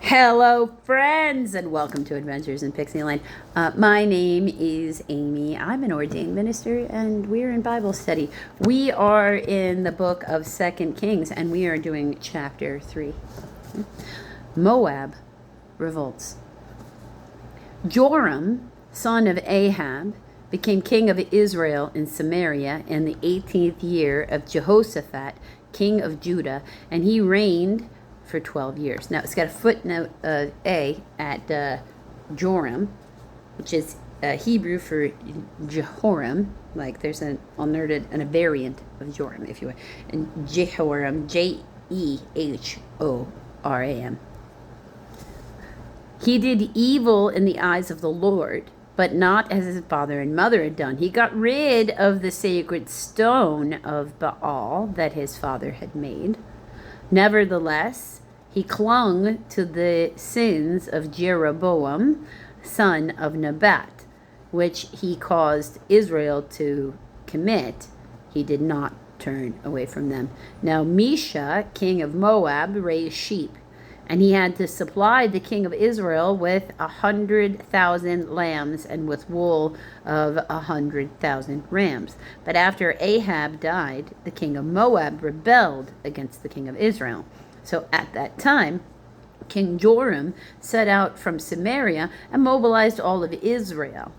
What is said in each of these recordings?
Hello, friends, and welcome to Adventures in Pixieland. My name is Amy. I'm an ordained minister, and we're in Bible study. We are in the book of 2 Kings, and we are doing chapter 3. Moab revolts. Joram, son of Ahab, became king of Israel in Samaria in the 18th year of Jehoshaphat, king of Judah, and he reigned for 12 years. Now, it's got a footnote A at Joram, which is Hebrew for Jehoram. Like there's an alternative and a variant of Joram, if you will. And Jehoram, Jehoram. He did evil in the eyes of the Lord, but not as his father and mother had done. He got rid of the sacred stone of Baal that his father had made. Nevertheless, he clung to the sins of Jeroboam, son of Nebat, which he caused Israel to commit. He did not turn away from them. Now Mesha, king of Moab, raised sheep, and he had to supply the king of Israel with 100,000 lambs and with wool of 100,000 rams. But after Ahab died, the king of Moab rebelled against the king of Israel. So at that time, King Joram set out from Samaria and mobilized all of Israel.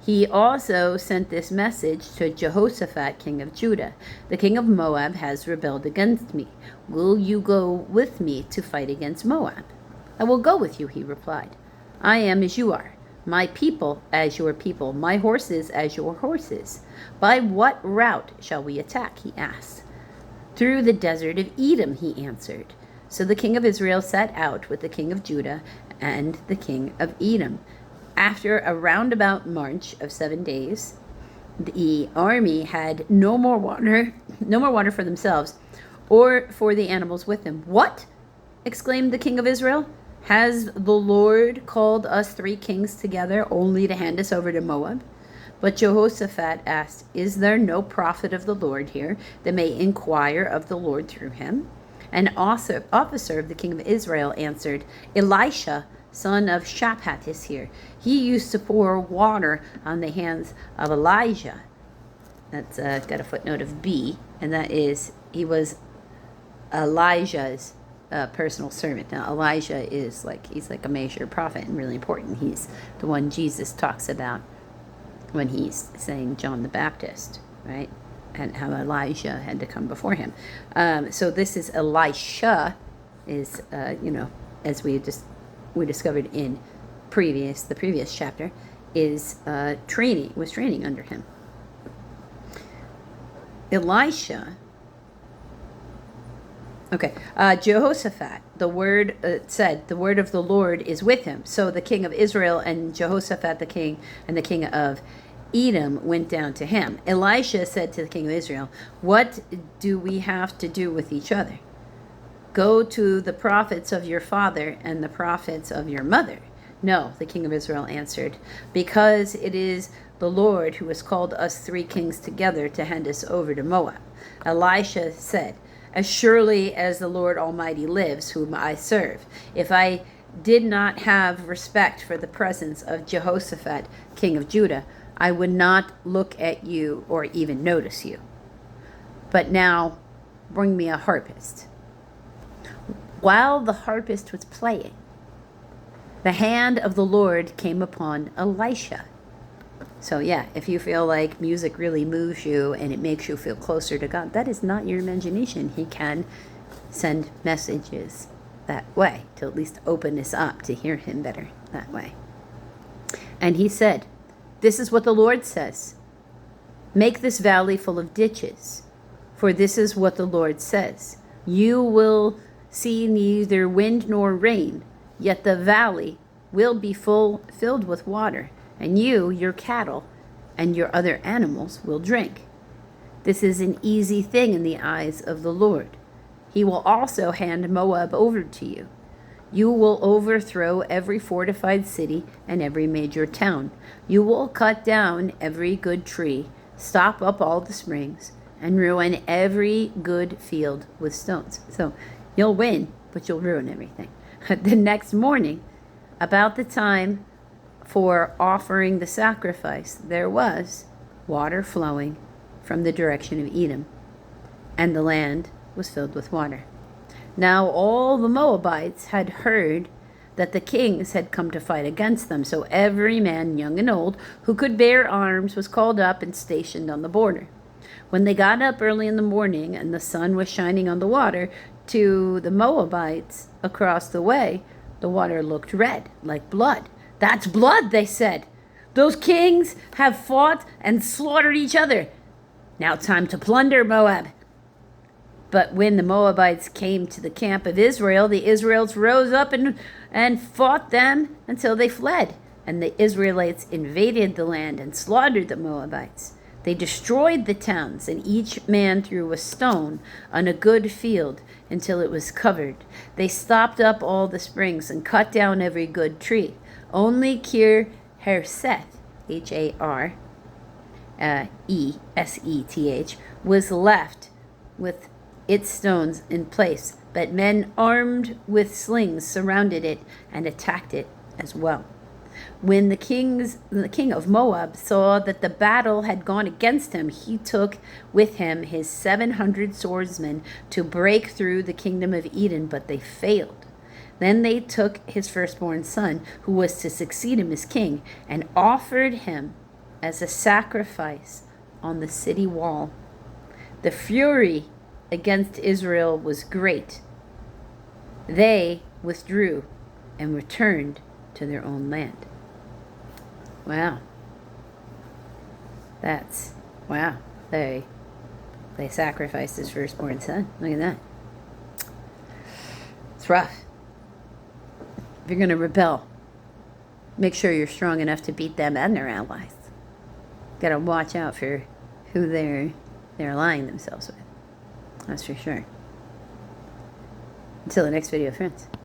He also sent this message to Jehoshaphat, king of Judah. The king of Moab has rebelled against me. Will you go with me to fight against Moab? I will go with you, he replied. I am as you are, my people as your people, my horses as your horses. By what route shall we attack? He asked. Through the desert of Edom, he answered. So the king of Israel set out with the king of Judah and the king of Edom. After a roundabout march of 7 days, the army had no more water for themselves or for the animals with them. What? Exclaimed the king of Israel. Has the Lord called us 3 kings together only to hand us over to Moab? But Jehoshaphat asked, Is there no prophet of the Lord here that may inquire of the Lord through him? An officer of the king of Israel answered, Elisha, son of Shaphat, is here. He used to pour water on the hands of Elijah. That's got a footnote of B, and that is, he was Elijah's personal servant. Now, Elijah is he's like a major prophet and really important. He's the one Jesus talks about when he's saying John the Baptist, right? And how Elijah had to come before him. So this is Elisha, is as we discovered in the previous chapter, is training under him. Elisha. Okay, Jehoshaphat. The word said, the word of the Lord is with him. So the king of Israel and Jehoshaphat the king and the king of Edom went down to him. Elisha said to the king of Israel, What do we have to do with each other? Go to the prophets of your father and the prophets of your mother. No, the king of Israel answered, because it is the Lord who has called us 3 kings together to hand us over to Moab. Elisha said, As surely as the Lord Almighty lives, whom I serve, if I did not have respect for the presence of Jehoshaphat, king of Judah, I would not look at you or even notice you. But now bring me a harpist. While the harpist was playing, the hand of the Lord came upon Elisha. So yeah, if you feel like music really moves you and it makes you feel closer to God, that is not your imagination. He can send messages that way to at least open us up to hear him better that way. And he said, This is what the Lord says. Make this valley full of ditches, for this is what the Lord says. You will see neither wind nor rain, yet the valley will be filled with water, and you, your cattle, and your other animals will drink. This is an easy thing in the eyes of the Lord. He will also hand Moab over to you. You will overthrow every fortified city and every major town. You will cut down every good tree, stop up all the springs, and ruin every good field with stones. So you'll win, but you'll ruin everything. The next morning, about the time for offering the sacrifice, there was water flowing from the direction of Edom, and the land was filled with water. Now all the Moabites had heard that the kings had come to fight against them, so every man, young and old, who could bear arms was called up and stationed on the border. When they got up early in the morning and the sun was shining on the water, to the Moabites across the way, the water looked red, like blood. "That's blood," they said. "Those kings have fought and slaughtered each other. Now time to plunder Moab." But when the Moabites came to the camp of Israel, the Israelites rose up and fought them until they fled. And the Israelites invaded the land and slaughtered the Moabites. They destroyed the towns, and each man threw a stone on a good field until it was covered. They stopped up all the springs and cut down every good tree. Only Kir Hareseth, Hareseth, was left with its stones in place, but men armed with slings surrounded it and attacked it as well. When the king of Moab saw that the battle had gone against him, he took with him his 700 swordsmen to break through the kingdom of Edom, but they failed. Then they took his firstborn son, who was to succeed him as king, and offered him as a sacrifice on the city wall. The fury against Israel was great. They withdrew and returned to their own land. Wow. Wow. They sacrificed his firstborn son. Look at that. It's rough. If you're going to rebel, make sure you're strong enough to beat them and their allies. Got to watch out for who they're allying themselves with. That's for sure. Until the next video, friends.